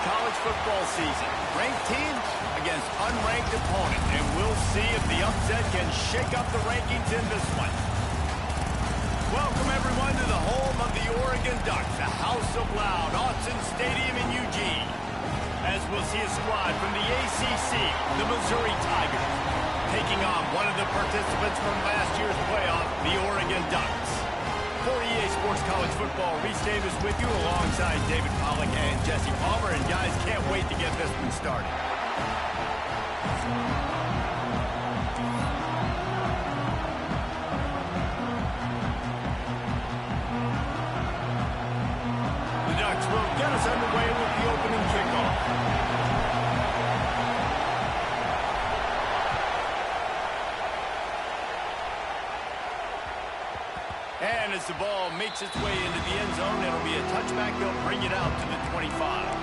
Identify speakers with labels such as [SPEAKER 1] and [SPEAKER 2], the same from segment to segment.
[SPEAKER 1] college football season. Ranked team against unranked opponent, and we'll see if the upset can shake up the rankings in this one. Welcome, everyone, to the home of the Oregon Ducks, the House of Loud, Autzen Stadium in Eugene. As we'll see a squad from the ACC, the Missouri Tigers, taking on one of the participants from last year's playoff, the Oregon Ducks. For EA Sports College Football, Reese Davis with you alongside David Pollack and Jesse Palmer. And guys, can't wait to get this one started. The Ducks will get us underway with the opening kickoff. And as the ball makes its way into the end zone, it'll be a touchback. They'll bring it out to the 25.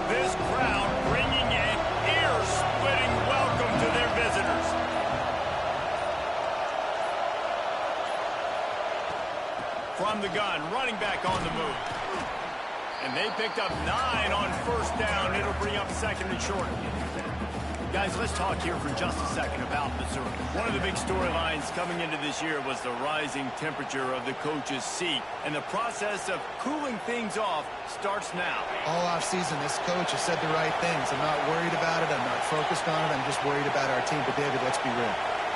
[SPEAKER 1] This crowd bringing an ear-splitting welcome to their visitors. From the gun, running back on the move. And they picked up 9 on first down. It'll bring up second and short. Guys, let's talk here for just a second about Missouri. One of the big storylines coming into this year was the rising temperature of the coach's seat. And the process of cooling things off starts now.
[SPEAKER 2] All offseason, this coach has said the right things. I'm not worried about it. I'm not focused on it. I'm just worried about our team. But, David, let's be real.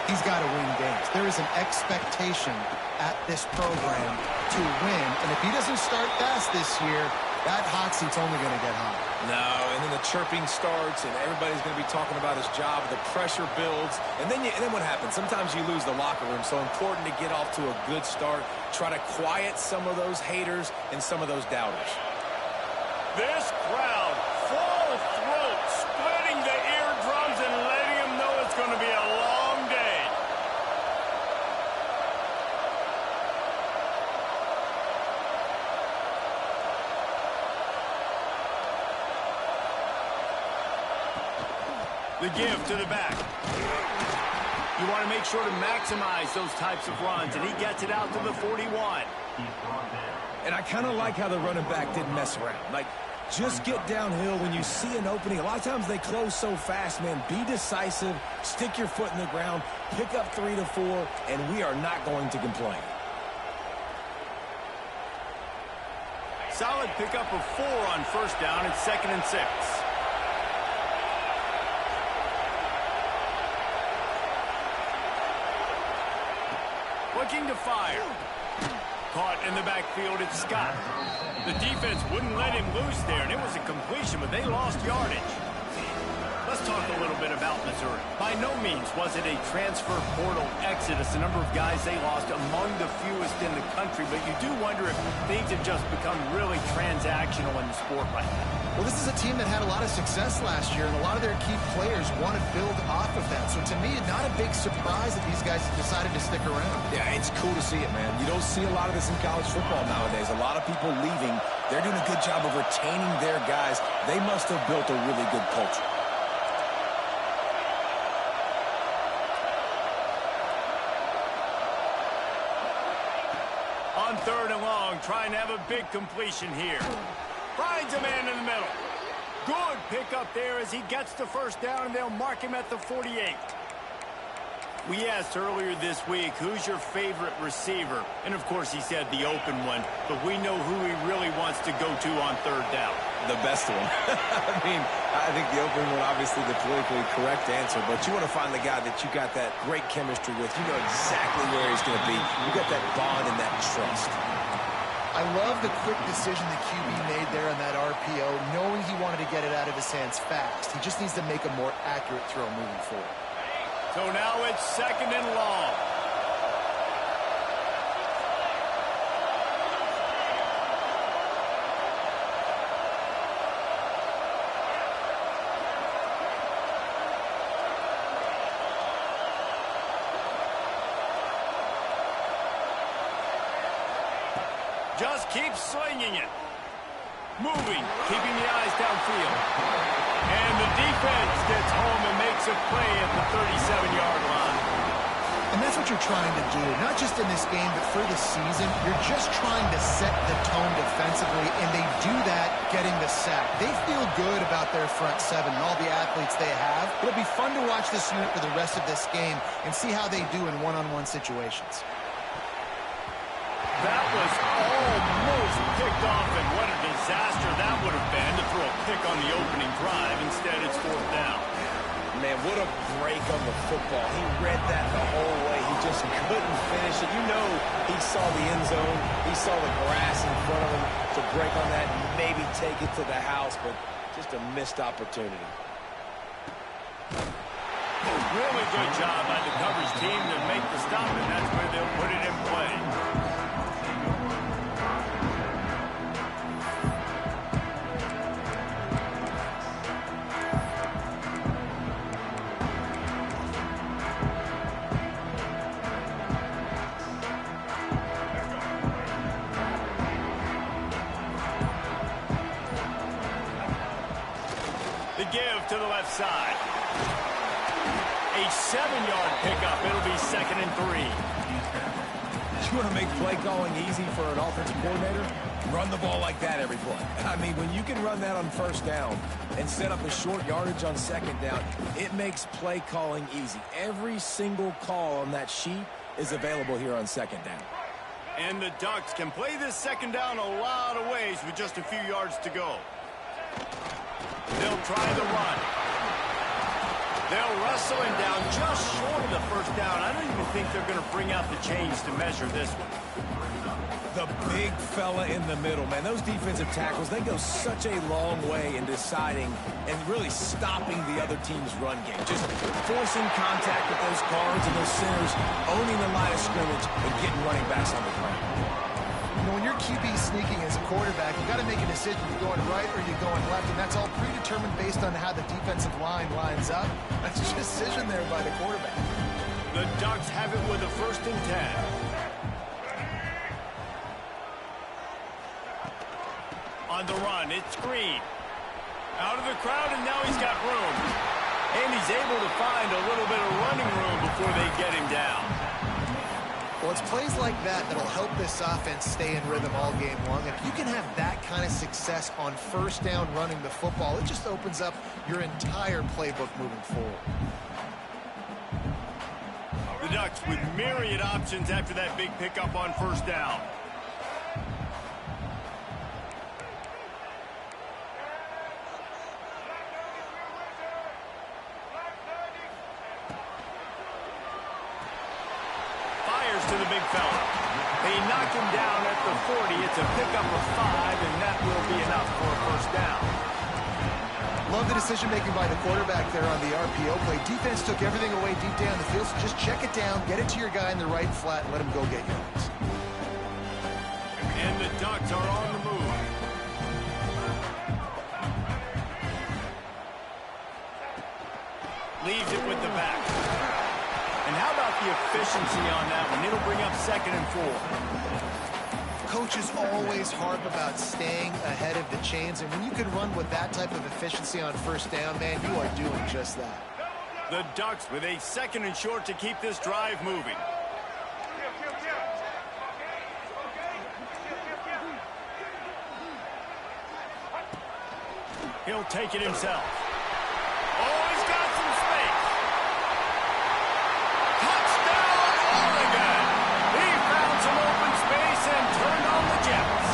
[SPEAKER 2] He's got to win games. There is an expectation at this program to win. And if he doesn't start fast this year, that hot seat's only going to get hot.
[SPEAKER 3] No, and then the chirping starts, and everybody's going to be talking about his job. The pressure builds, and then what happens? Sometimes you lose the locker room. So important to get off to a good start. Try to quiet some of those haters and some of those doubters.
[SPEAKER 1] This crowd, full throat, splitting the eardrums and letting them know it's going to be a long day. The give to the back. You want to make sure to maximize those types of runs, and he gets it out to the 41.
[SPEAKER 3] And I kind of like how the running back didn't mess around. Like, just get downhill when you see an opening. A lot of times they close so fast, man. Be decisive, stick your foot in the ground, pick up 3 to 4, and we are not going to complain.
[SPEAKER 1] Solid pickup of 4 on first down. It's 2nd and 6. Looking to fire. Caught in the backfield, it's Scott. The defense wouldn't let him loose there, and it was a completion, but they lost yardage. Let's talk a little bit about Missouri. By no means was it a transfer portal exodus. The number of guys they lost among the fewest in the country, but you do wonder if things have just become really transactional in the sport right now.
[SPEAKER 2] Well, this is a team that had a lot of success last year, and a lot of their key players want to build off of that. So to me, not a big surprise that these guys decided to stick around.
[SPEAKER 3] Yeah, it's cool to see it, man. You don't see a lot of this in college football nowadays. A lot of people leaving. They're doing a good job of retaining their guys. They must have built a really good culture.
[SPEAKER 1] On 3rd and long, trying to have a big completion here. Finds a man in the middle. Good pickup there as he gets the first down, and they'll mark him at the 48. We asked earlier this week, who's your favorite receiver? And, of course, he said the open one, but we know who he really wants to go to on 3rd down.
[SPEAKER 3] The best one. I mean, I think the open one, obviously the politically correct answer, but you want to find the guy that you got that great chemistry with. You know exactly where he's going to be. You got that bond and that trust.
[SPEAKER 2] I love the quick decision the QB made there on that RPO, knowing he wanted to get it out of his hands fast. He just needs to make a more accurate throw moving forward.
[SPEAKER 1] So now it's 2nd and long. Just keep swinging it. Moving, keeping the eyes downfield. And the defense gets home and makes a play at the 37-yard line.
[SPEAKER 2] And that's what you're trying to do, not just in this game, but for the season. You're just trying to set the tone defensively, and they do that getting the sack. They feel good about their front seven and all the athletes they have. It'll be fun to watch this unit for the rest of this game and see how they do in one-on-one situations.
[SPEAKER 1] That was almost picked off, and what a disaster that would have been to throw a pick on the opening drive. Instead, it's 4th down.
[SPEAKER 3] Man, what a break on the football. He read that the whole way. He just couldn't finish it. You know he saw the end zone. He saw the grass in front of him to break on that and maybe take it to the house, but just a missed opportunity.
[SPEAKER 1] Really good job by the coverage team to make the stop, and that's where they'll put it in play. The give to the left side. A 7-yard pickup. It'll be 2nd and 3.
[SPEAKER 3] You want to make play calling easy for an offensive coordinator? Run the ball like that every play. I mean, when you can run that on 1st down and set up a short yardage on 2nd down, it makes play calling easy. Every single call on that sheet is available here on 2nd down.
[SPEAKER 1] And the Ducks can play this 2nd down a lot of ways with just a few yards to go. They'll try the run. They'll wrestle him down just short of the 1st down. I don't even think they're going to bring out the chains to measure this one.
[SPEAKER 3] The big fella in the middle, man. Those defensive tackles, they go such a long way in deciding and really stopping the other team's run game. Just forcing contact with those guards and those centers, owning the line of scrimmage, and getting running backs on the ground.
[SPEAKER 2] You know, when you're QB sneaking as a quarterback, you got to make a decision. You're going right or you're going left, and that's all predetermined based on how the defensive line lines up. That's a decision there by the quarterback.
[SPEAKER 1] The Ducks have it with a 1st and 10. On the run, it's Green. Out of the crowd, and now he's got room. And he's able to find a little bit of running room before they get him down.
[SPEAKER 2] Well, it's plays like that that'll help this offense stay in rhythm all game long. If you can have that kind of success on 1st down running the football, it just opens up your entire playbook moving forward.
[SPEAKER 1] The Ducks with myriad options after that big pickup on 1st down. To the big fella. They knock him down at the 40. It's a pickup of 5, and that will be enough for a 1st down.
[SPEAKER 2] Love the decision-making by the quarterback there on the RPO play. Defense took everything away deep down the field, so just check it down, get it to your guy in the right flat, and let him go get yards.
[SPEAKER 1] And the Ducks are on the move. Leaves it with the back. And how about the efficiency on that one? It'll bring up 2nd and 4.
[SPEAKER 2] Coaches always harp about staying ahead of the chains, and when you can run with that type of efficiency on 1st down, man, you are doing just that.
[SPEAKER 1] The Ducks with a 2nd and short to keep this drive moving. He'll take it himself. Oh, he's got some space. Touchdown, Oregon! He found some open space and turned on the Jets.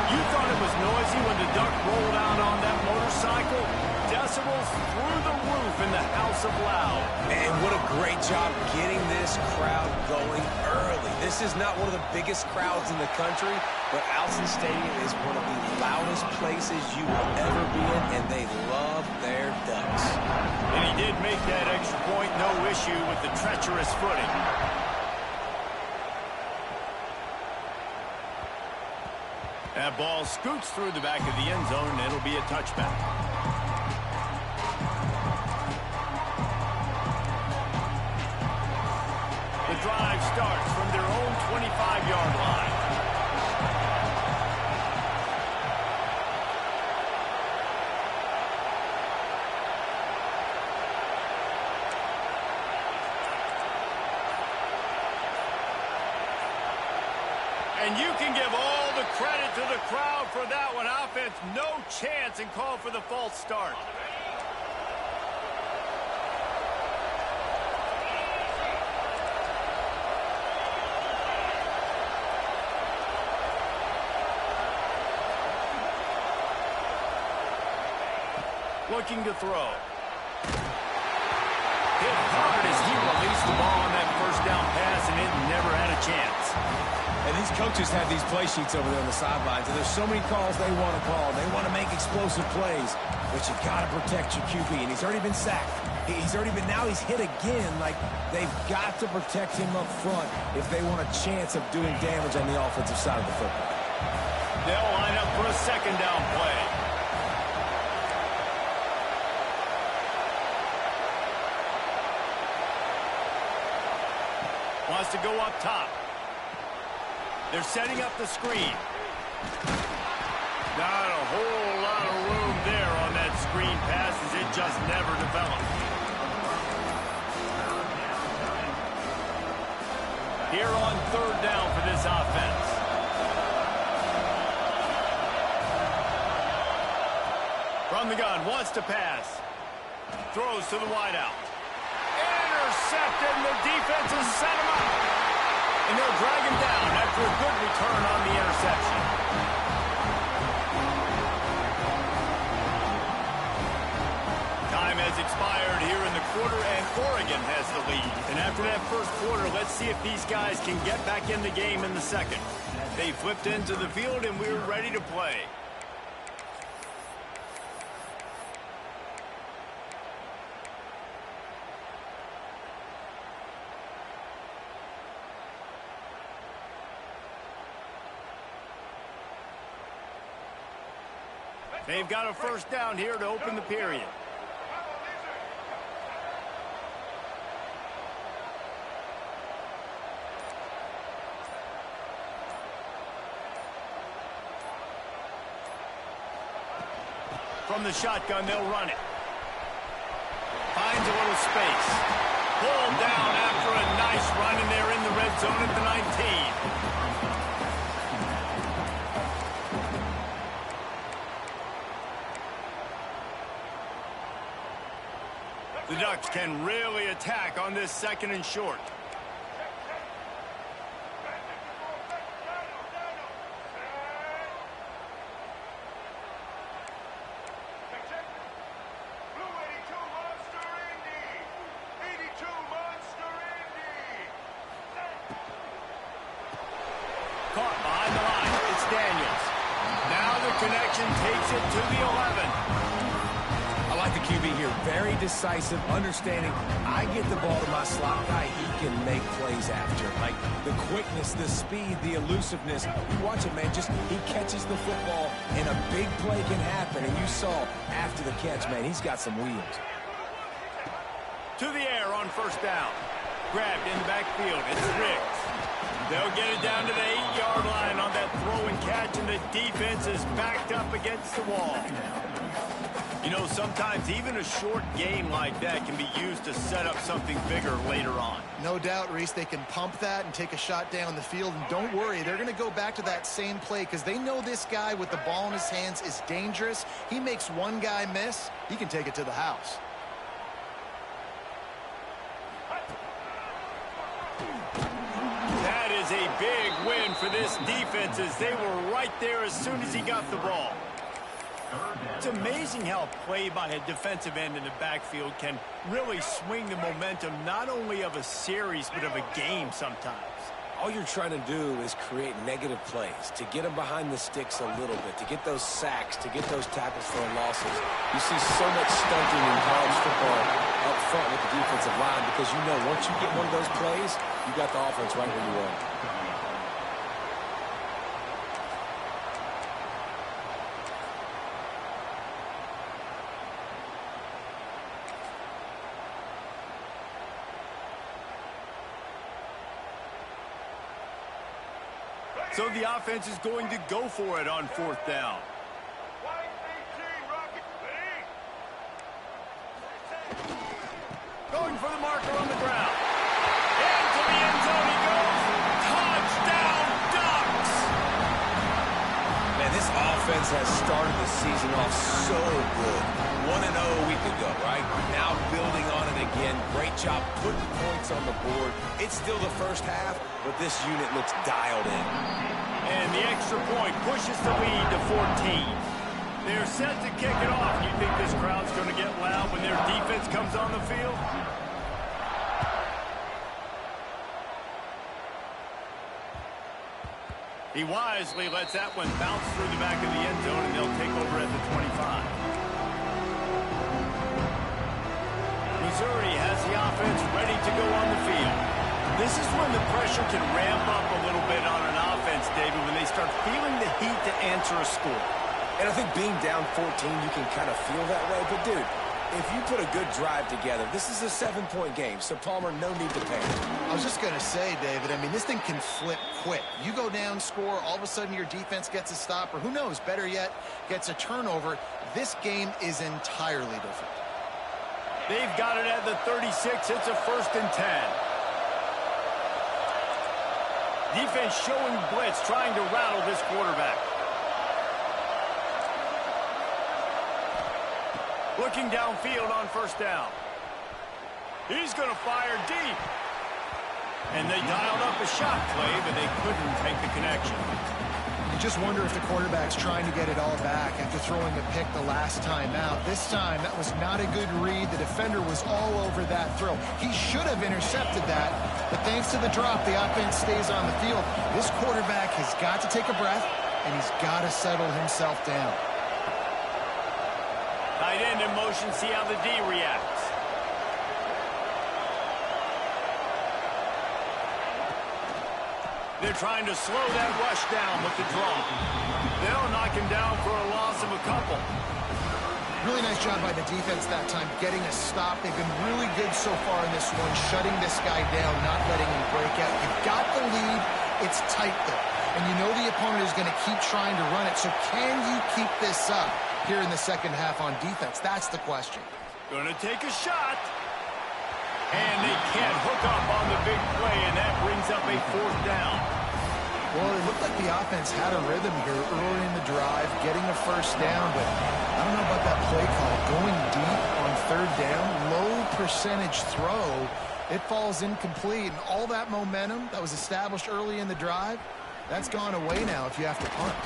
[SPEAKER 1] You thought it was noisy when the Duck rolled out on that motorcycle? Decibels through the roof in the House of Loud.
[SPEAKER 3] And what a great job getting this crowd going early. This is not one of the biggest crowds in the country, but Alson Stadium is one of the loudest places you will ever be in, and they love their Ducks.
[SPEAKER 1] And he did make that extra point, no issue with the treacherous footing. That ball scoots through the back of the end zone, and it'll be a touchback. The drive starts from their own 25-yard line. And you can give all the credit to the crowd for that one. Offense, no chance, and call for the false start. Looking to throw. Hit hard as he released the ball on that first down pass, and it never had a chance.
[SPEAKER 3] And these coaches have these play sheets over there on the sidelines, and there's so many calls they want to call. They want to make explosive plays, but you got to protect your QB, and he's already been sacked. Now he's hit again. Like, they've got to protect him up front if they want a chance of doing damage on the offensive side of the football.
[SPEAKER 1] They'll line up for a second down play. Wants to go up top. They're setting up the screen. Not a whole lot of room there on that screen pass as it just never developed. Here on third down for this offense. From the gun, wants to pass. Throws to the wideout. Intercepted, and the defense has set him up. And they'll drag him down after a good return on the interception. Time has expired here in the quarter, and Oregon has the lead. And after that first quarter, let's see if these guys can get back in the game in the second. They flipped into the field, and we're ready to play. They've got a first down here to open the period. From the shotgun, they'll run it. Finds a little space. Pulled down after a nice run, and they're in the red zone at the 19. The Ducks can really attack on this second and short. Caught behind the line. It's Daniels. Now the connection takes it to the 11.
[SPEAKER 3] I like the QB here. Very decisive, understanding. I get the ball to my slot guy. He can make plays after. Like the quickness, the speed, the elusiveness. You watch it, man. He catches the football, and a big play can happen. And you saw after the catch, man, he's got some wheels.
[SPEAKER 1] To the air on first down. Grabbed in the backfield. It's Riggs. They'll get it down to the 8-yard line on that throw and catch, and the defense is backed up against the wall. You know, sometimes even a short game like that can be used to set up something bigger later on.
[SPEAKER 2] No doubt, Reese, they can pump that and take a shot down the field. And don't worry, they're going to go back to that same play because they know this guy with the ball in his hands is dangerous. He makes one guy miss, he can take it to the house.
[SPEAKER 1] That is a big win for this defense as they were right there as soon as he got the ball. It's amazing how play by a defensive end in the backfield can really swing the momentum not only of a series but of a game sometimes.
[SPEAKER 3] All you're trying to do is create negative plays, to get them behind the sticks a little bit, to get those sacks, to get those tackles for losses. You see so much stunting in college football up front with the defensive line because you know once you get one of those plays, you got the offense right where you want.
[SPEAKER 1] So the offense is going to go for it on fourth down. Going for the marker on the ground. Into the end zone he goes. Touchdown, Ducks!
[SPEAKER 3] offense has started the season off so good. 1-0 a week ago, right? Now building on it again. Great job putting points on the board. It's still the first half, but this unit looks dialed in.
[SPEAKER 1] And the extra point pushes the lead to 14. They're set to kick it off. You think this crowd's going to get loud when their defense comes on the field? He wisely lets that one bounce through the back of the end zone, and they'll take over at the 25. Missouri has the offense ready to go on the field. This is when the pressure can ramp up a little bit on an offense, David, when they start feeling the heat to answer a score.
[SPEAKER 3] And I think being down 14, you can kind of feel that way. But, dude, if you put a good drive together, this is a 7-point game. So, Palmer, no need to panic.
[SPEAKER 2] I was just going to say, David, I mean, this thing can flip quick. You go down, score, all of a sudden your defense gets a stop, or who knows, better yet, gets a turnover. This game is entirely different.
[SPEAKER 1] They've got it at the 36. It's a 1st and 10. Defense showing blitz, trying to rattle this quarterback. Looking downfield on 1st down. He's going to fire deep. And they dialed up a shot play, but they couldn't make the connection.
[SPEAKER 2] You just wonder if the quarterback's trying to get it all back after throwing a pick the last time out. This time, that was not a good read. The defender was all over that throw. He should have intercepted that, but thanks to the drop, the offense stays on the field. This quarterback has got to take a breath, and he's got to settle himself down.
[SPEAKER 1] Tight end in motion, see how the D reacts. They're trying to slow that rush down with the draw. They'll knock him down for a loss of a couple.
[SPEAKER 2] Really nice job by the defense that time, getting a stop. They've been really good so far in this one, shutting this guy down, not letting him break out. You've got the lead. It's tight, though. And you know the opponent is going to keep trying to run it. So can you keep this up here in the second half on defense? That's the question.
[SPEAKER 1] Going to take a shot. And they can't hook up on the big play, and that brings up a 4th down.
[SPEAKER 2] Well, it looked like the offense had a rhythm here early in the drive, getting a 1st down, but I don't know about that play call. Going deep on 3rd down, low percentage throw, it falls incomplete, and all that momentum that was established early in the drive, that's gone away now if you have to punt.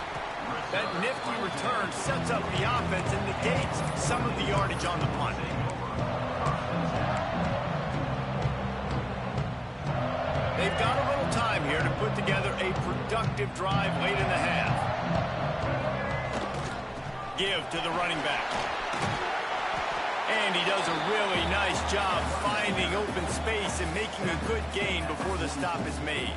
[SPEAKER 1] That nifty return sets up the offense and negates some of the yardage on the punt. They've got a little time here to put together a productive drive late in the half. Give to the running back. And he does a really nice job finding open space and making a good gain before the stop is made.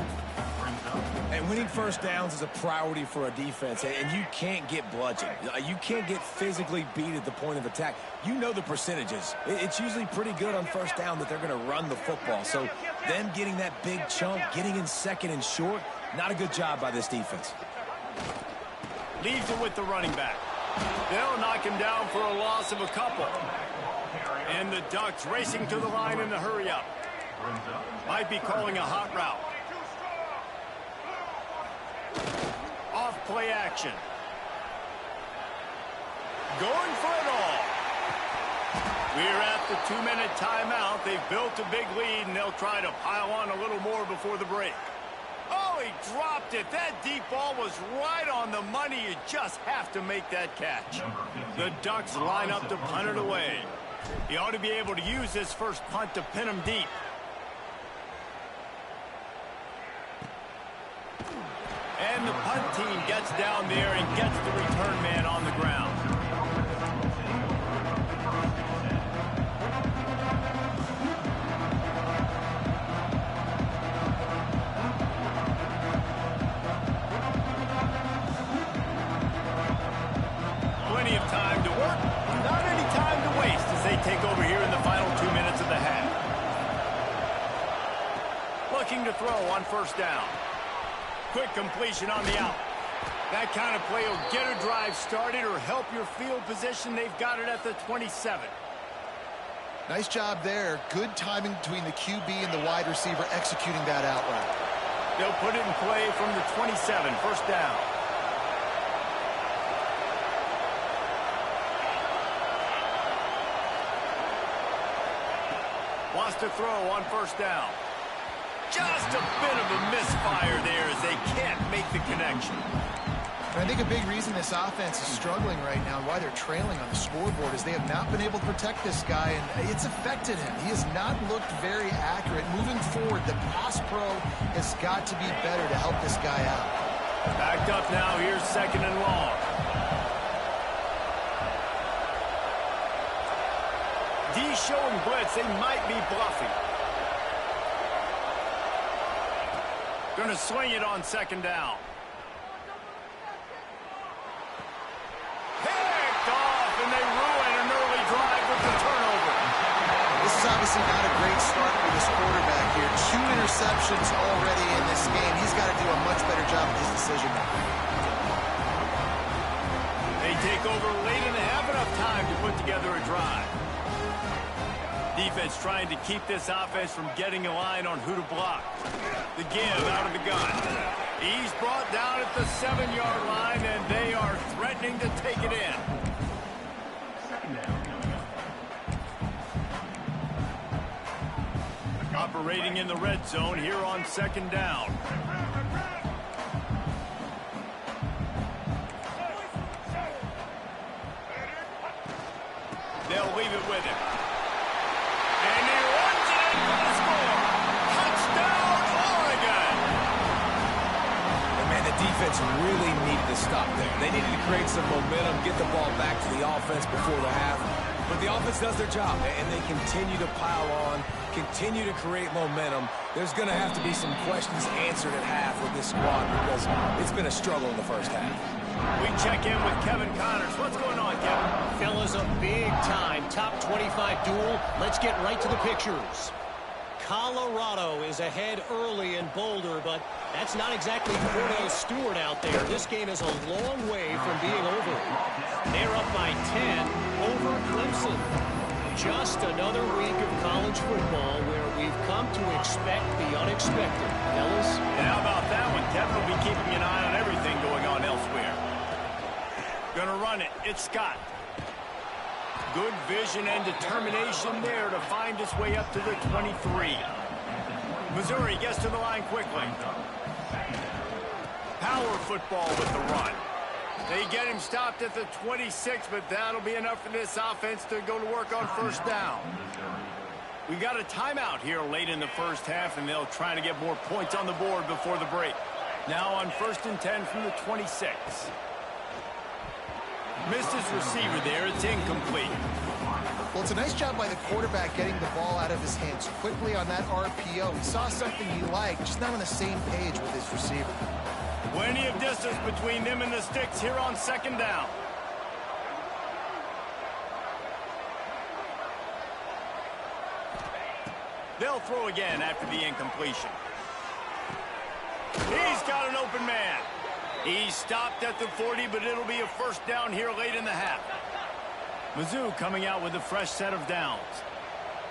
[SPEAKER 3] And winning 1st downs is a priority for a defense, and you can't get bludgeoned. You can't get physically beat at the point of attack. You know the percentages. It's usually pretty good on 1st down that they're going to run the football. So them getting that big chunk, getting in 2nd and short, not a good job by this defense.
[SPEAKER 1] Leaves it with the running back. They'll knock him down for a loss of a couple. And the Ducks racing to the line in the hurry-up. Might be calling a hot route. Off play action. Going for it all. We're at the 2-minute timeout. They've built a big lead, and they'll try to pile on a little more before the break. Oh, he dropped it. That deep ball was right on the money. You just have to make that catch. The Ducks line up to punt it away. He ought to be able to use this first punt to pin him deep. And the punt team gets down there and gets the return man on the ground. Plenty of time to work, not any time to waste as they take over here in the final 2 minutes of the half. Looking to throw on 1st down. Quick completion on the out. That kind of play will get a drive started or help your field position. They've got it at the 27.
[SPEAKER 2] Nice job there. Good timing between the QB and the wide receiver executing that out route.
[SPEAKER 1] They'll put it in play from the 27, 1st down. Wants to throw on first down. Just a bit of a misfire there as they can't make the connection.
[SPEAKER 2] I think a big reason this offense is struggling right now and why they're trailing on the scoreboard is they have not been able to protect this guy, and it's affected him. He has not looked very accurate. Moving forward, the pass pro has got to be better to help this guy out.
[SPEAKER 1] Backed up now. Here's second and long. D showing blitz. They might be bluffing. Going to swing it on second down. Picked off, and they ruin an early drive with the turnover.
[SPEAKER 2] This is obviously not a great start for this quarterback here. 2 interceptions already in this game. He's got to do a much better job of his decision making.
[SPEAKER 1] They take over late in the half, enough time to put together a drive. Defense trying to keep this offense from getting a line on who to block. The give out of the gun. He's brought down at the 7-yard line, and they are threatening to take it in. Operating in the red zone here on second down. They'll leave it with him. And he runs it in for the score. Touchdown, Oregon!
[SPEAKER 3] And man, the defense really needed to stop there. They needed to create some momentum, get the ball back to the offense before the half. But the offense does their job, and they continue to pile on, continue to create momentum. There's going to have to be some questions answered at half with this squad because it's been a struggle in the first half.
[SPEAKER 1] We check in with Kevin Connors. What's going on, Kevin?
[SPEAKER 4] Fellas, a big-time top 25 duel. Let's get right to the pictures. Colorado is ahead early in Boulder, but that's not exactly Cordell Stewart out there. This game is a long way from being over. They're up by 10 over Clemson. Just another week of college football where we've come to expect the unexpected. Fellas?
[SPEAKER 1] And how about that one? Kevin will be keeping an eye on everything going on elsewhere. Gonna run it. It's Scott. Good vision and determination there to find his way up to the 23. Missouri gets to the line quickly. Power football with the run. They get him stopped at the 26, but that'll be enough for this offense to go to work on first down. We got a timeout here late in the first half, and they'll try to get more points on the board before the break. Now on 1st and 10 from the 26. Missed his receiver there. It's incomplete.
[SPEAKER 2] Well, it's a nice job by the quarterback getting the ball out of his hands quickly on that RPO. He saw something he liked, just not on the same page with his receiver.
[SPEAKER 1] Plenty of distance between them and the sticks here on second down. They'll throw again after the incompletion. He's got an open man. He stopped at the 40, but it'll be a first down here late in the half. Mizzou coming out with a fresh set of downs.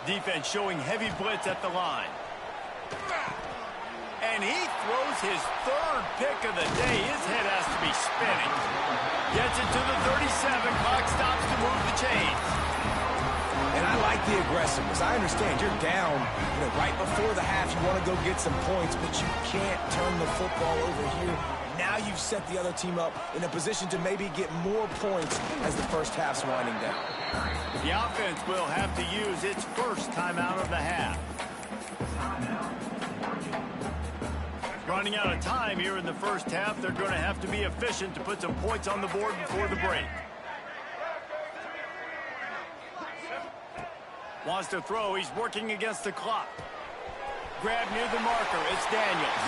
[SPEAKER 1] Defense showing heavy blitz at the line. And he throws his third pick of the day. His head has to be spinning. Gets it to the 37. Clock stops to move the chains.
[SPEAKER 3] And I like the aggressiveness. I understand you're down, right before the half. You want to go get some points, but you can't turn the football over here. Now you've set the other team up in a position to maybe get more points as the first half's winding down.
[SPEAKER 1] The offense will have to use its first timeout of the half. Running out of time here in the first half, they're going to have to be efficient to put some points on the board before the break. Wants to throw. He's working against the clock. Grab near the marker. It's Daniels.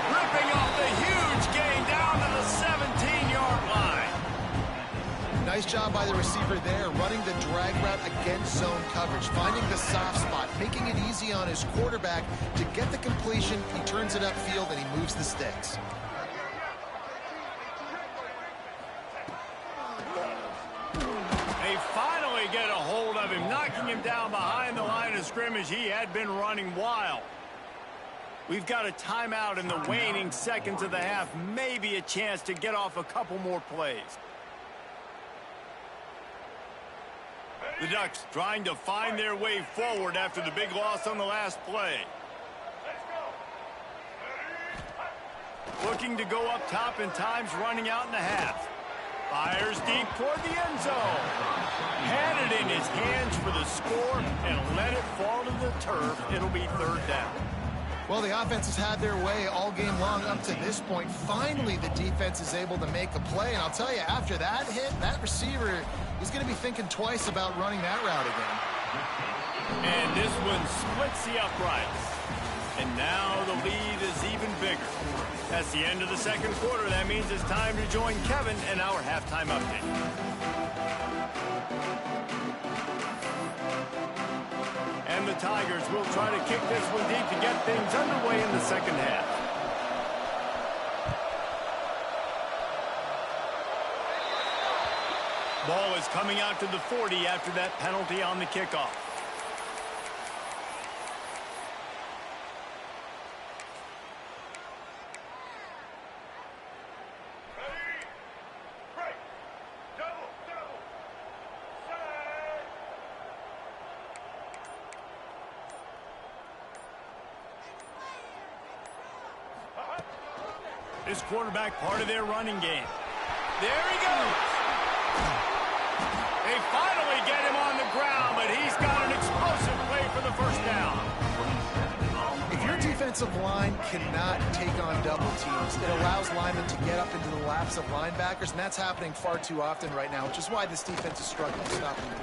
[SPEAKER 1] Ripping off the huge gain down to the 17-yard line.
[SPEAKER 2] Nice job by the receiver there, running the drag route against zone coverage, finding the soft spot, making it easy on his quarterback to get the completion. He turns it upfield and he moves the sticks.
[SPEAKER 1] They finally get a hold of him, knocking him down behind the line of scrimmage. He had been running wild. We've got a timeout in the waning seconds of the half. Maybe a chance to get off a couple more plays. The Ducks trying to find their way forward after the big loss on the last play. Looking to go up top, and time's running out in the half. Fires deep toward the end zone. Had it in his hands for the score and let it fall to the turf. It'll be third down.
[SPEAKER 2] Well, the offense has had their way all game long up to this point. Finally, the defense is able to make a play. And I'll tell you, after that hit, that receiver is going to be thinking twice about running that route again.
[SPEAKER 1] And this one splits the uprights. And now the lead is even bigger. That's the end of the second quarter. That means it's time to join Kevin in our halftime update. And the Tigers will try to kick this one deep to get things underway in the second half. Ball is coming out to the 40 after that penalty on the kickoff. This quarterback part of their running game. There he goes. They finally get him on the ground, but he's got an explosive play for the first down.
[SPEAKER 2] If your defensive line cannot take on double teams, it allows linemen to get up into the laps of linebackers, and that's happening far too often right now, which is why this defense is struggling to stop them.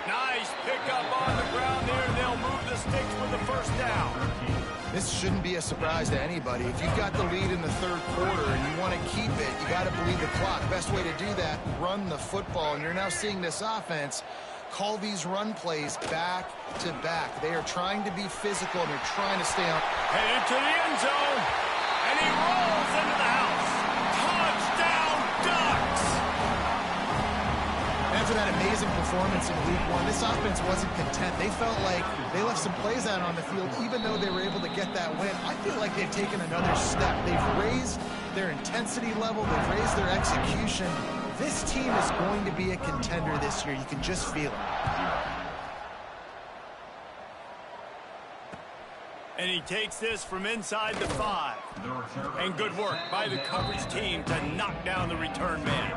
[SPEAKER 1] Nice pickup on the ground there. They'll move the sticks with the first down.
[SPEAKER 2] This shouldn't be a surprise to anybody. If you've got the lead in the third quarter and you want to keep it, you got to bleed the clock. Best way to do that, run the football. And you're now seeing this offense call these run plays back to back. They are trying to be physical, and they're trying to stay on.
[SPEAKER 1] Headed to the end zone, and he rolls into the house. Touchdown, Ducks!
[SPEAKER 2] After that amazing performance in week one, this offense wasn't content. They felt like they left some plays out on the field, even though they were able to get that win. I feel like they've taken another step. They've raised their intensity level. They've raised their execution. This team is going to be a contender this year. You can just feel it.
[SPEAKER 1] And he takes this from inside the 5. And good work by the coverage team to knock down the return man.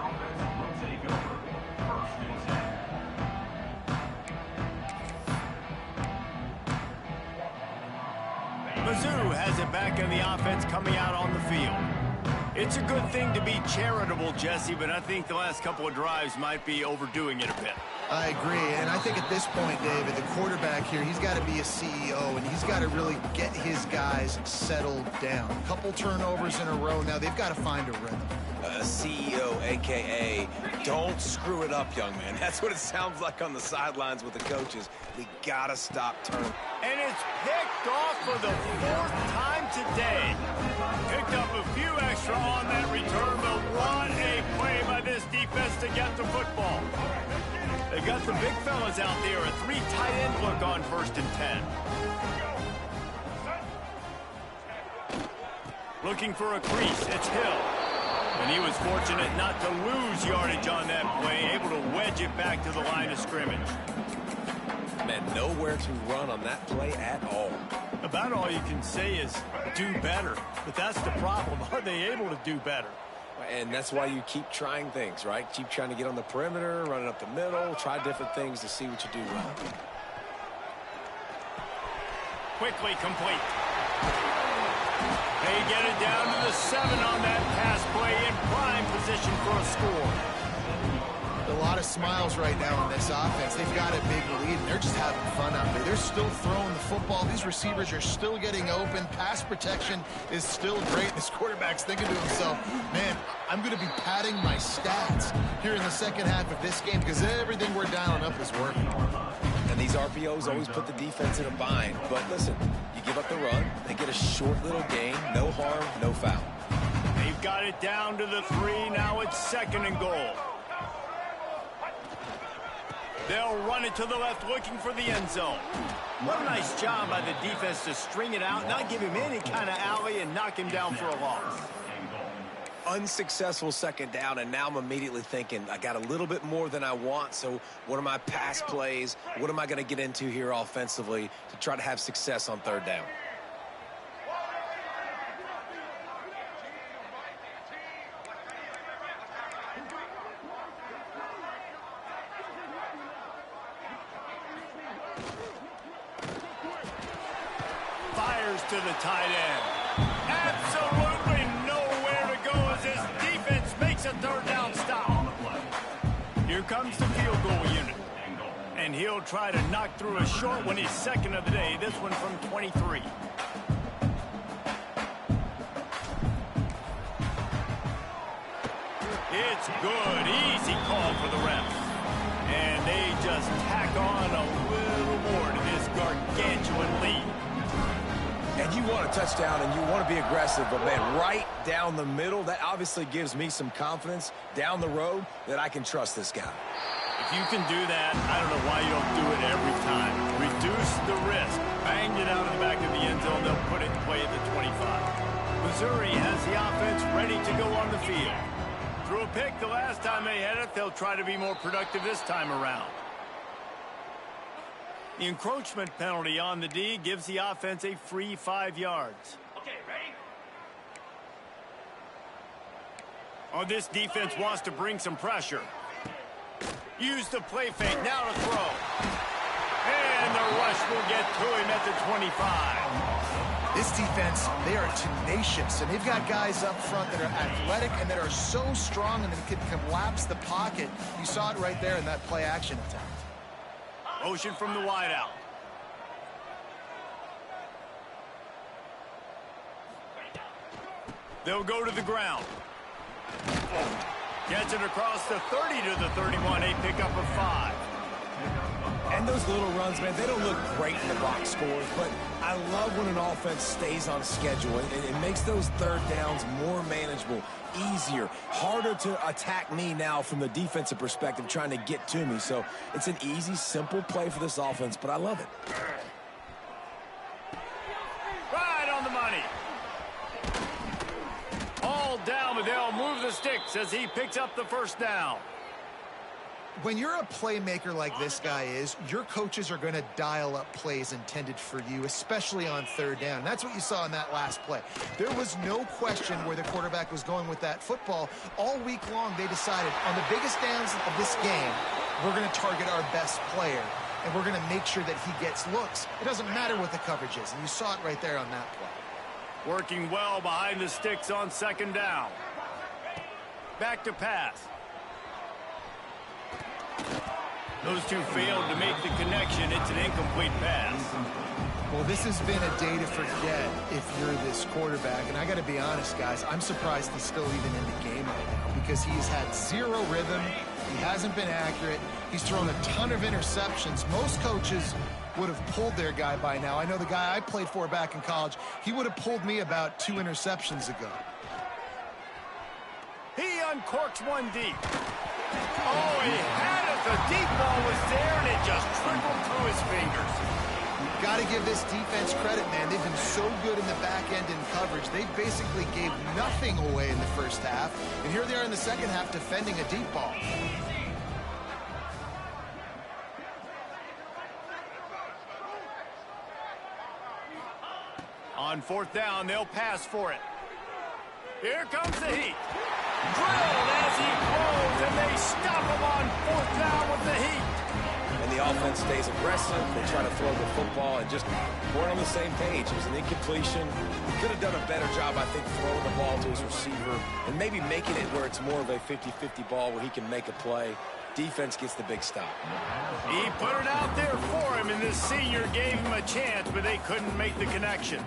[SPEAKER 1] Mizzou has it back in the offense coming out on the field. It's a good thing to be charitable, Jesse, but I think the last couple of drives might be overdoing it a bit.
[SPEAKER 2] I agree, and I think at this point, David, the quarterback here, he's got to be a CEO, and he's got to really get his guys settled down. A couple turnovers in a row. Now they've got to find a rhythm.
[SPEAKER 3] A CEO, a.k.a. don't screw it up, young man. That's what it sounds like on the sidelines with the coaches. We got to stop turning.
[SPEAKER 1] And it's picked off for the 4th time today. Picked up a few extra on that return, but what a play by this defense to get the football. They got the big fellas out there, a 3 tight end look on 1st and 10. Looking for a crease, it's Hill. And he was fortunate not to lose yardage on that play, able to wedge it back to the line of scrimmage.
[SPEAKER 3] Man, nowhere to run on that play at all.
[SPEAKER 1] About all you can say is do better. But that's the problem. Are they able to do better?
[SPEAKER 3] And that's why you keep trying things, right? Keep trying to get on the perimeter, run it up the middle, try different things to see what you do well.
[SPEAKER 1] Quickly complete. They get it down to the 7 on that pass play in prime position for a score.
[SPEAKER 2] A lot of smiles right now on this offense. They've got a big lead, and they're just having fun out there. They're still throwing the football. These receivers are still getting open. Pass protection is still great. This quarterback's thinking to himself, man, I'm going to be padding my stats here in the second half of this game because everything we're dialing up is working.
[SPEAKER 3] And these RPOs always put the defense in a bind. But listen, you give up the run, they get a short little gain, no harm, no foul.
[SPEAKER 1] They've got it down to the 3. Now it's 2nd and goal. They'll run it to the left, looking for the end zone. What a nice job by the defense to string it out, not give him any kind of alley, and knock him down for a loss.
[SPEAKER 3] unsuccessful second down, and now I'm immediately thinking, I got a little bit more than I want, so what are my pass plays? What am I going to get into here offensively to try to have success on third down?
[SPEAKER 1] Fires to the tight end. Absolutely nowhere to go as his defense makes a third down stop. Here comes the field goal unit. And he'll try to knock through a short one, his second of the day. This one from 23. It's good. Easy call for the refs. And they just tack on a little more to this gargantuan lead.
[SPEAKER 3] And you want a touchdown and you want to be aggressive, but, man, right down the middle, that obviously gives me some confidence down the road that I can trust this guy.
[SPEAKER 1] If you can do that, I don't know why you don't do it every time. Reduce the risk. Bang it out of the back of the end zone. They'll put it in play at the 25. Missouri has the offense ready to go on the field. Threw a pick the last time they had it. They'll try to be more productive this time around. The encroachment penalty on the D gives the offense a free 5 yards.
[SPEAKER 5] Okay, ready?
[SPEAKER 1] Oh, this defense wants to bring some pressure. Use the play fake, now to throw. And the rush will get to him at the 25.
[SPEAKER 2] This defense, they are tenacious, and they've got guys up front that are athletic and that are so strong and that can collapse the pocket. You saw it right there in that play-action attempt.
[SPEAKER 1] Motion from the wideout. They'll go to the ground. Gets it across the 30 to the 31. A pickup of 5.
[SPEAKER 3] And those little runs, man, they don't look great in the box scores, but I love when an offense stays on schedule. It makes those third downs more manageable, easier, harder to attack me now from the defensive perspective trying to get to me. So it's an easy, simple play for this offense, but I love it.
[SPEAKER 1] Right on the money. All down, but they'll move the sticks as he picks up the first down.
[SPEAKER 2] When you're a playmaker like this guy is, your coaches are going to dial up plays intended for you, especially on third down. That's what you saw in that last play. There was no question where the quarterback was going with that football. All week long, they decided on the biggest downs of this game, we're going to target our best player, and we're going to make sure that he gets looks. It doesn't matter what the coverage is, and you saw it right there on that play.
[SPEAKER 1] Working well behind the sticks on second down. Back to pass. Those two failed to make the connection. It's an incomplete pass.
[SPEAKER 2] Well, this has been a day to forget if you're this quarterback. And I got to be honest, guys, I'm surprised he's still even in the game right now because he has had zero rhythm. He hasn't been accurate. He's thrown a ton of interceptions. Most coaches would have pulled their guy by now. I know the guy I played for back in college, he would have pulled me about 2 interceptions ago.
[SPEAKER 1] He uncorks one deep. Oh, he had it. The deep ball was there, and it just trickled through his fingers.
[SPEAKER 2] Got to give this defense credit, man. They've been so good in the back end in coverage. They basically gave nothing away in the first half, and here they are in the second half defending a deep ball.
[SPEAKER 1] On fourth down, they'll pass for it. Here comes the heat. Drilled as he throws, and they stop him on fourth down with the heat.
[SPEAKER 3] And the offense stays aggressive. They try to throw the football and just weren't on the same page. It was an incompletion. He could have done a better job, I think, throwing the ball to his receiver and maybe making it where it's more of a 50-50 ball where he can make a play. Defense gets the big stop.
[SPEAKER 1] He put it out there for him, and the senior gave him a chance, but they couldn't make the connection.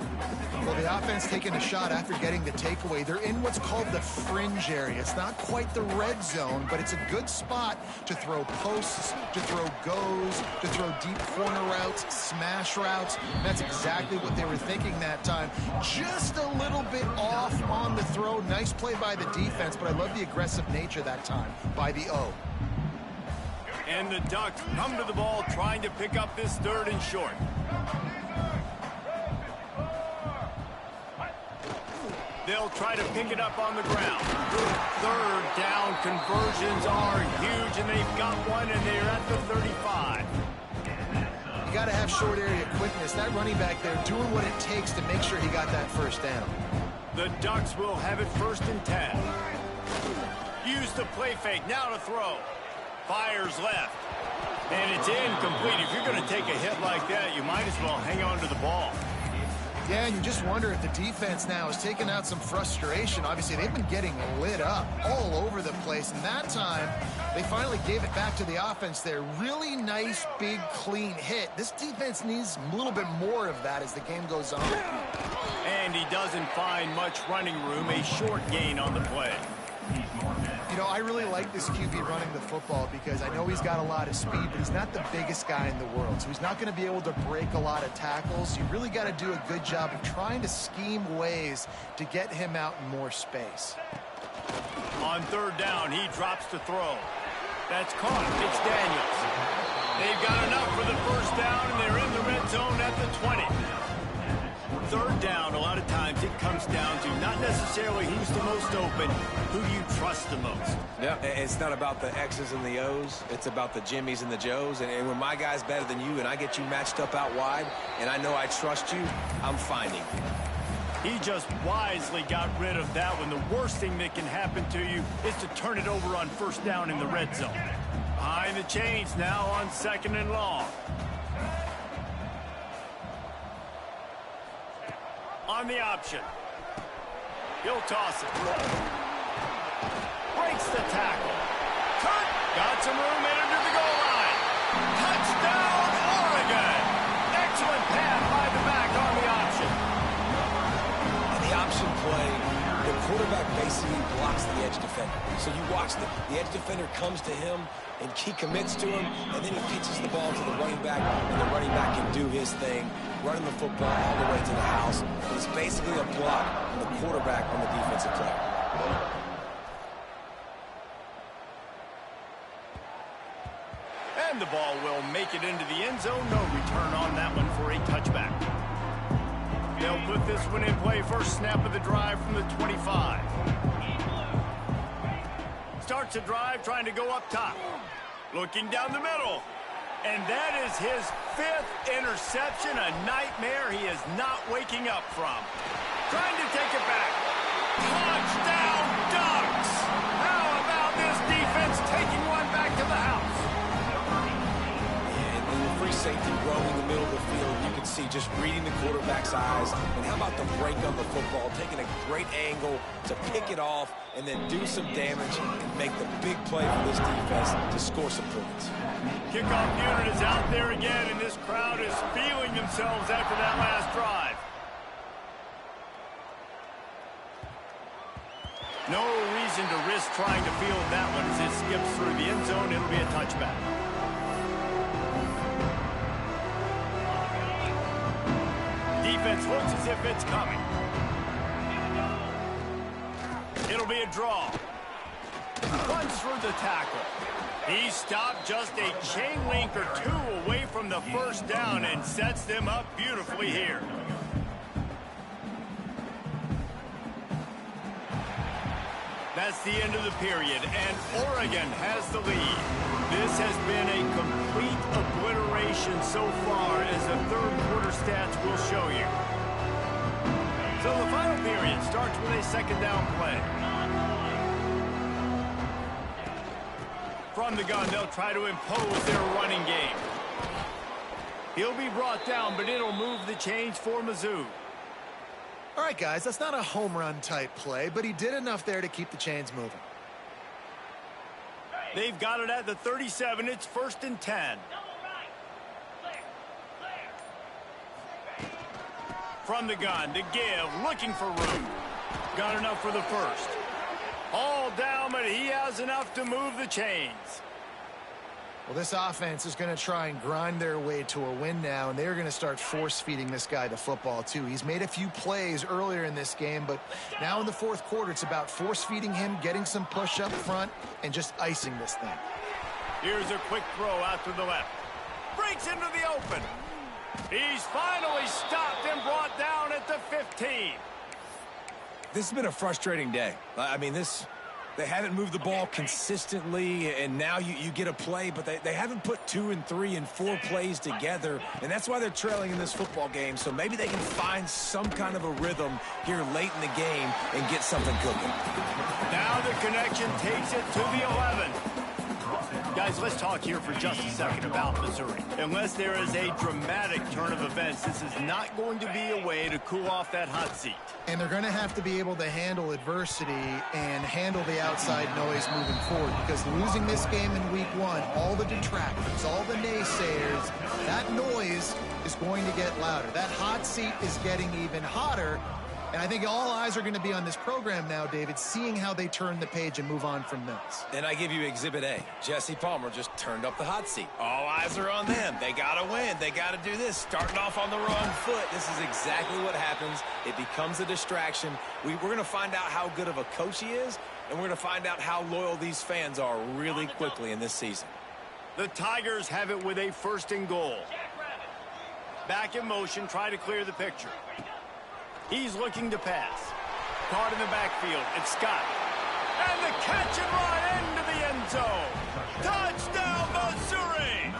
[SPEAKER 2] Well, the offense taking a shot after getting the takeaway. They're in what's called the fringe area. It's not quite the red zone, but it's a good spot to throw posts, to throw goes, to throw deep corner routes, smash routes. And that's exactly what they were thinking that time. Just a little bit off on the throw. Nice play by the defense, but I love the aggressive nature that time by the O.
[SPEAKER 1] And the Ducks come to the ball trying to pick up this third and short. They'll try to pick it up on the ground. Third down conversions are huge, and they've got one, and they're at the 35.
[SPEAKER 2] You got to have short area quickness. That running back there doing what it takes to make sure he got that first down.
[SPEAKER 1] The Ducks will have it 1st and 10. Use the play fake, now to throw. Fires left. And it's incomplete. If you're going to take a hit like that, you might as well hang on to the ball.
[SPEAKER 2] Yeah, and you just wonder if the defense now is taking out some frustration. Obviously, they've been getting lit up all over the place. And that time, they finally gave it back to the offense there. Really nice, big, clean hit. This defense needs a little bit more of that as the game goes on.
[SPEAKER 1] And he doesn't find much running room. A short gain on the play.
[SPEAKER 2] You know, I really like this QB running the football because I know he's got a lot of speed, but he's not the biggest guy in the world. So he's not going to be able to break a lot of tackles. You really got to do a good job of trying to scheme ways to get him out in more space.
[SPEAKER 1] On 3rd down, he drops to throw. That's caught. It's Daniels. They've got enough for the 1st down, and they're in the red zone at the 20. 3rd down, a lot of times it comes down to not necessarily who's the most open, who you trust the most.
[SPEAKER 3] Yeah, it's not about the X's and the O's. It's about the Jimmies and the Joes. And when my guy's better than you and I get you matched up out wide and I know I trust you, I'm finding.
[SPEAKER 1] He just wisely got rid of that one. The worst thing that can happen to you is to turn it over on 1st down in the red zone. Behind the chains now on 2nd and long. On the option. He'll toss it. Breaks the tackle. Cut. Got some room headed to the goal line. Touchdown, Oregon. Excellent pass by the back on the option.
[SPEAKER 3] In the option play, the quarterback basically blocks the edge defender. So you watch the edge defender comes to him, and he commits to him, and then he pitches the ball to the running back, and the running back can do his thing, running the football all the way to the house. But it's basically a block on the quarterback on the defensive player.
[SPEAKER 1] And the ball will make it into the end zone. No return on that one for a touchback. They'll put this one in play. First snap of the drive from the 25. Starts a drive trying to go up top. Looking down the middle. And that is his 5th interception. A nightmare he is not waking up from. Trying to take it back. Touchdown, Ducks! How about this defense taking one back to the house?
[SPEAKER 3] And the free safety roaming the middle of the field, you can see just reading the quarterback's eyes. And how about the break on the football, taking a great angle to pick it off and then do some damage and make the big play for this defense to score some points.
[SPEAKER 1] Kickoff unit is out there again, and this crowd is feeling themselves after that last drive. No reason to risk trying to field that one as it skips through the end zone. It'll be a touchback. Defense looks as if it's coming. It'll be a draw. Runs through the tackle. He stopped just a chain link or 2 away from the 1st down and sets them up beautifully here. That's the end of the period, and Oregon has the lead. This has been a complete obliteration so far, as the 3rd quarter stats will show you. So the final period starts with a 2nd down play. From the gun, they'll try to impose their running game. He'll be brought down, but it'll move the chains for Mizzou.
[SPEAKER 2] All right, guys, that's not a home run type play, but he did enough there to keep the chains moving.
[SPEAKER 1] They've got it at the 37. It's 1st and 10. From the gun, to give, looking for room. Got enough for the 1st. All down, but he has enough to move the chains.
[SPEAKER 2] Well, this offense is going to try and grind their way to a win now, and they're going to start force-feeding this guy the football, too. He's made a few plays earlier in this game, but now in the 4th quarter, it's about force-feeding him, getting some push up front, and just icing this thing.
[SPEAKER 1] Here's a quick throw out to the left. Breaks into the open. He's finally stopped and brought down at the 15.
[SPEAKER 3] This has been a frustrating day. I mean, they haven't moved the ball consistently, and now you get a play, but they haven't put 2 and 3 and 4 plays together, and that's why they're trailing in this football game. So maybe they can find some kind of a rhythm here late in the game and get something cooking.
[SPEAKER 1] Now the connection takes it to the 11. Guys, let's talk here for just a second about Missouri. Unless there is a dramatic turn of events, this is not going to be a way to cool off that hot seat.
[SPEAKER 2] And they're going to have to be able to handle adversity and handle the outside noise moving forward, because losing this game in week 1, all the detractors, all the naysayers, that noise is going to get louder. That hot seat is getting even hotter. And I think all eyes are going to be on this program now, David, seeing how they turn the page and move on from this.
[SPEAKER 3] And I give you Exhibit A. Jesse Palmer just turned up the hot seat. All eyes are on them. They got to win. They got to do this. Starting off on the wrong foot. This is exactly what happens. It becomes a distraction. We're going to find out how good of a coach he is, and we're going to find out how loyal these fans are really quickly in this season.
[SPEAKER 1] The Tigers have it with a 1st and goal. Back in motion, try to clear the picture. He's looking to pass. Caught in the backfield. It's Scott. And the catch and run into the end zone. Touchdown, Missouri!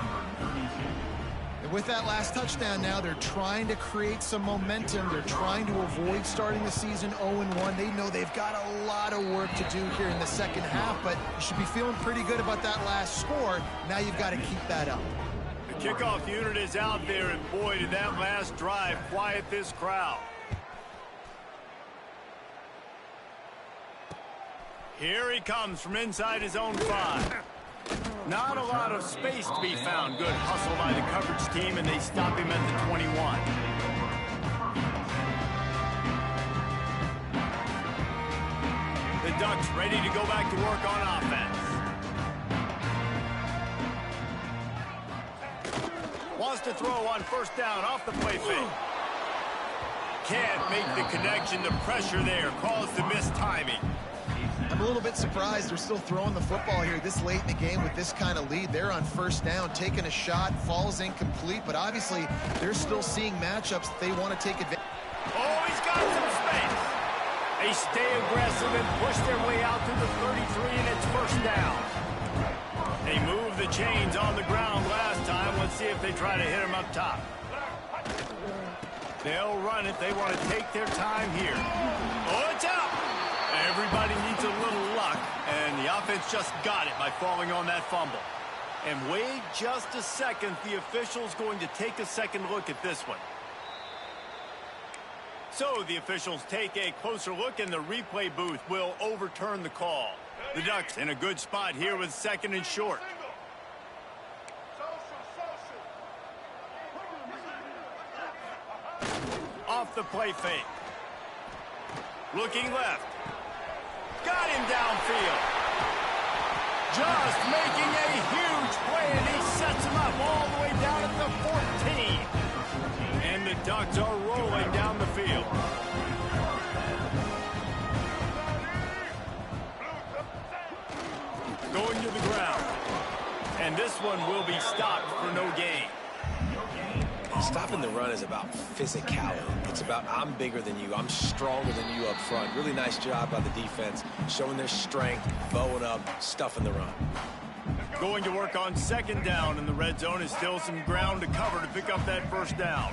[SPEAKER 2] And with that last touchdown now, they're trying to create some momentum. They're trying to avoid starting the season 0-1. They know they've got a lot of work to do here in the second half, but you should be feeling pretty good about that last score. Now you've got to keep that up.
[SPEAKER 1] The kickoff unit is out there, and boy, did that last drive quiet this crowd. Here he comes from inside his own 5. Not a lot of space to be found. Good hustle by the coverage team, and they stop him at the 21. The Ducks ready to go back to work on offense. Wants to throw on 1st down off the play fake. Can't make the connection. The pressure there caused the missed timing.
[SPEAKER 2] I'm a little bit surprised they're still throwing the football here this late in the game with this kind of lead. They're on 1st down, taking a shot, falls incomplete, but obviously they're still seeing matchups that they want to take advantage.
[SPEAKER 1] Oh, he's got some space. They stay aggressive and push their way out to the 33, and it's 1st down. They moved the chains on the ground last time. Let's see if they try to hit him up top. They'll run it. They want to take their time here. Oh, it's out. Everybody needs a little luck, and the offense just got it by falling on that fumble. And wait just a second. The official's going to take a second look at this one. So the officials take a closer look, and the replay booth will overturn the call. The Ducks in a good spot here with 2nd and short. Off the play fake. Looking left. Got him downfield. Just making a huge play, and he sets him up all the way down at the 14. And the Ducks are rolling down the field. Going to the ground. And this one will be stopped for no gain.
[SPEAKER 3] Stopping the run is about physicality. It's about I'm bigger than you. I'm stronger than you up front. Really nice job by the defense, showing their strength, bowing up, stuffing the run.
[SPEAKER 1] Going to work on 2nd down, and the red zone is still some ground to cover to pick up that 1st down.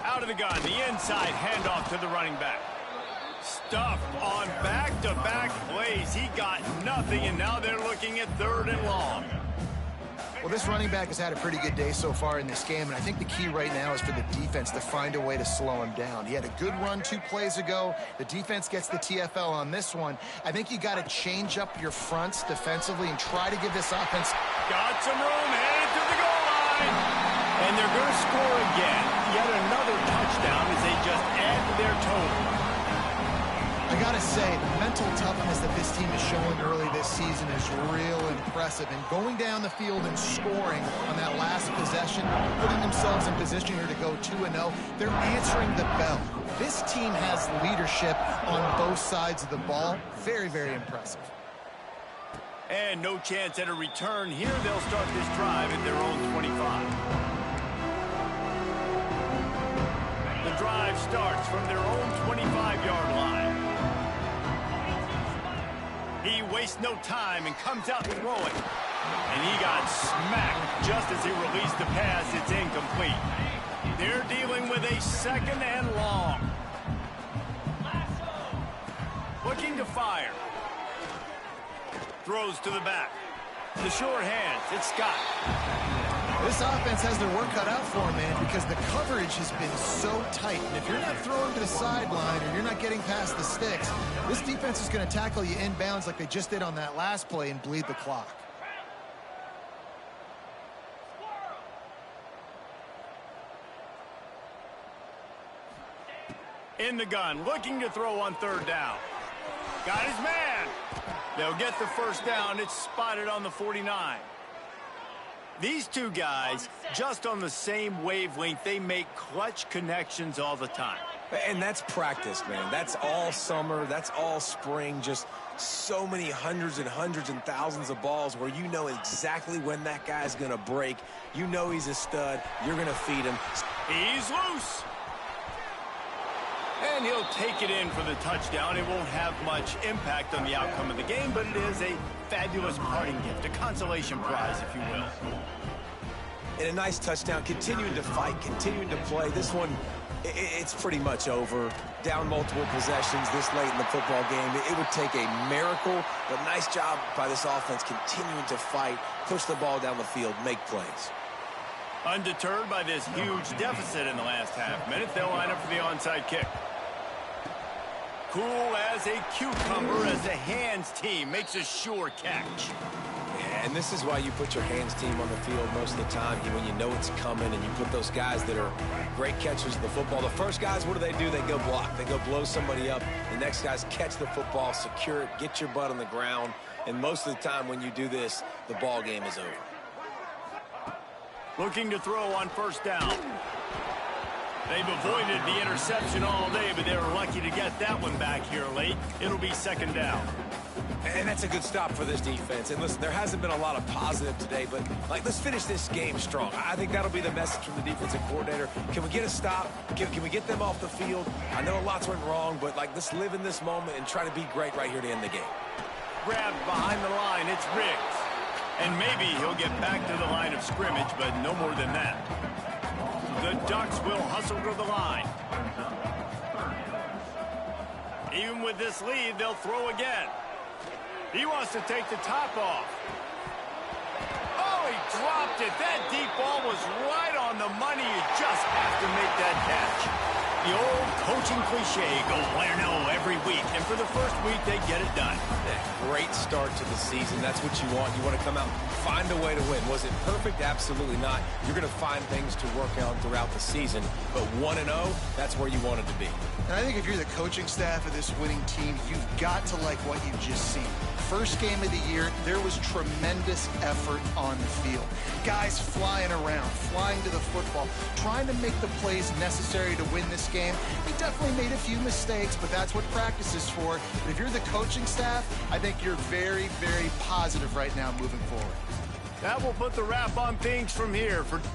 [SPEAKER 1] Out of the gun, the inside handoff to the running back. Stuffed on back-to-back plays. He got nothing, and now they're looking at 3rd and long.
[SPEAKER 2] Well, this running back has had a pretty good day so far in this game, and I think the key right now is for the defense to find a way to slow him down. He had a good run 2 plays ago. The defense gets the TFL on this one. I think you got to change up your fronts defensively and try to give this offense.
[SPEAKER 1] Got some room, headed to the goal line. And they're going to score again. Yet another touchdown as they just add to their total.
[SPEAKER 2] I gotta say, the mental toughness that this team is showing early this season is real impressive. And going down the field and scoring on that last possession, putting themselves in position here to go 2-0, they're answering the bell. This team has leadership on both sides of the ball. Very, very impressive.
[SPEAKER 1] And no chance at a return here. They'll start this drive at their own 25. drive starts from their own 25-yard line. He wastes no time and comes out throwing. And he got smacked just as he released the pass. It's incomplete. They're dealing with a second and long. Looking to fire. Throws to the back. The short hands. It's Scott.
[SPEAKER 2] This offense has their work cut out for them, man, because the coverage has been so tight. And if you're not throwing to the sideline or you're not getting past the sticks, this defense is going to tackle you inbounds like they just did on that last play and bleed the clock.
[SPEAKER 1] In the gun, looking to throw on third down. Got his man. They'll get the first down. It's spotted on the 49. These two guys, just on the same wavelength, they make clutch connections all the time.
[SPEAKER 3] And that's practice, man. That's all summer. That's all spring. Just so many hundreds and hundreds and thousands of balls where you know exactly when that guy's going to break. You know he's a stud. You're going to feed him.
[SPEAKER 1] He's loose. And he'll take it in for the touchdown. It won't have much impact on the outcome of the game, but it is a fabulous parting gift, a consolation prize, if you will.
[SPEAKER 3] And a nice touchdown, continuing to fight, continuing to play. This one, it's pretty much over. Down multiple possessions this late in the football game. It would take a miracle, but nice job by this offense continuing to fight, push the ball down the field, make plays.
[SPEAKER 1] Undeterred by this huge deficit in the last half minute, they'll line up for the onside kick. Cool as a cucumber as the hands team makes a sure catch.
[SPEAKER 3] And this is why you put your hands team on the field most of the time, when you know it's coming, and you put those guys that are great catchers of the football. The first guys, what do? They go block. They go blow somebody up. The next guys catch the football, secure it, get your butt on the ground. And most of the time when you do this, the ball game is over.
[SPEAKER 1] Looking to throw on first down. They've avoided the interception all day, but they were lucky to get that one back here late. It'll be second down.
[SPEAKER 3] And that's a good stop for this defense. And listen, there hasn't been a lot of positive today, but let's finish this game strong. I think that'll be the message from the defensive coordinator. Can we get a stop? Can we get them off the field? I know lots went wrong, but let's live in this moment and try to be great right here to end the game.
[SPEAKER 1] Grabbed behind the line, it's Riggs. And maybe he'll get back to the line of scrimmage, but no more than that. The Ducks will hustle to the line. Even with this lead, they'll throw again. He wants to take the top off. Oh, he dropped it. That deep ball was right on the money. You just have to make that catch. The old coaching cliche, go win or no every week. And for the first week, they get it done.
[SPEAKER 3] Great start to the season. That's what you want. You want to come out, find a way to win. Was it perfect? Absolutely not. You're going to find things to work on throughout the season. But 1-0, that's where you want it to be.
[SPEAKER 2] And I think if you're the coaching staff of this winning team, you've got to like what you've just seen. First game of the year, there was tremendous effort on the field. Guys flying around, flying to the football, trying to make the plays necessary to win this game. They definitely made a few mistakes, but that's what practice is for. But if you're the coaching staff, I think you're very, very positive right now moving forward.
[SPEAKER 1] That will put the wrap on things from here. For